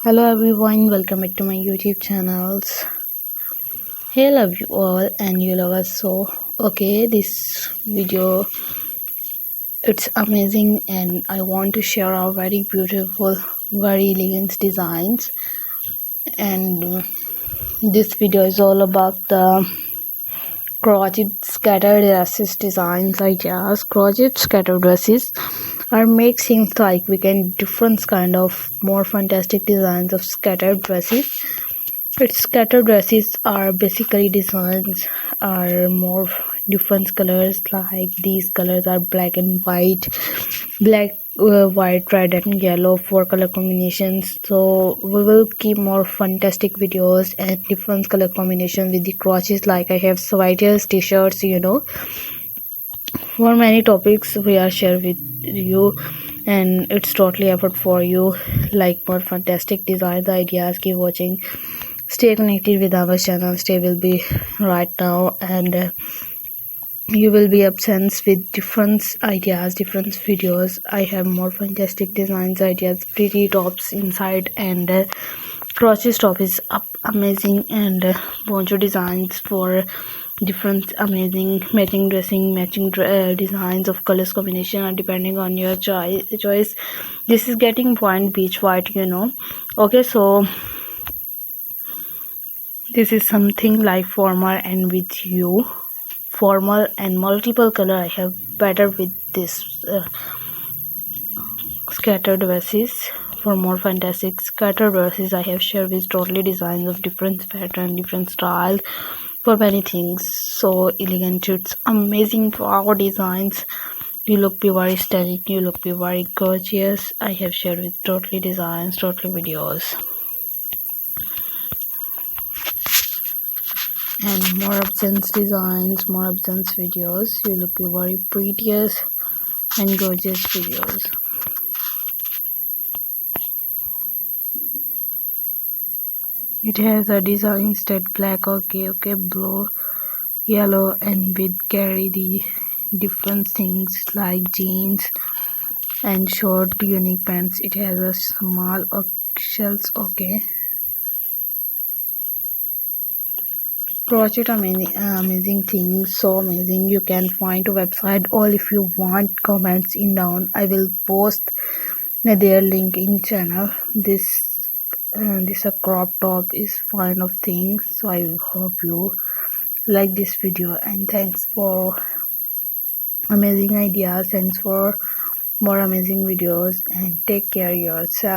Hello everyone, welcome back to my YouTube channels. Hey, love you all and you love us so. Okay, this video, it's amazing and I want to share our very beautiful, very elegant designs. And this video is all about the crochet scattered dresses designs ideas. Crochet scattered dresses are make seems like we can different kind of more fantastic designs of scattered dresses. Its scattered dresses are basically designs are more different colors, like these colors are black and white, white, red and yellow, 4 color combinations. So we will keep more fantastic videos and different color combination with the crotches, like I have sweaters, t-shirts, for many topics we are share with you, and it's totally effort for you, like more fantastic designs ideas. Keep watching, stay connected with our channel. Stay will be right now, and you will be obsessed with different ideas, different videos. I have more fantastic designs ideas, pretty tops inside, and crochet top is up amazing, and poncho designs for different amazing matching dressing, matching designs of colors combination are depending on your choice. This is getting point beach white, okay. So this is something like formal and with you, formal and multiple color. I have better with this scattered dresses. For more fantastic scattered dresses, I have shared with totally designs of different pattern, different styles, for many things. So elegant, it's amazing for our designs. You look be very stunning, you look be very gorgeous. I have shared with totally designs, totally videos, and more options designs, more options videos. You look be very prettiest and gorgeous videos. It has a design that black, okay, blue, yellow, and with carry the different things like jeans and short unique pants. It has a small shells, okay. Crochet amazing things, so amazing. You can find a website, all if you want comments in down. I will post their link in channel. This a crop top is fine of things. So I hope you like this video, and thanks for amazing ideas, thanks for more amazing videos, and take care yourself.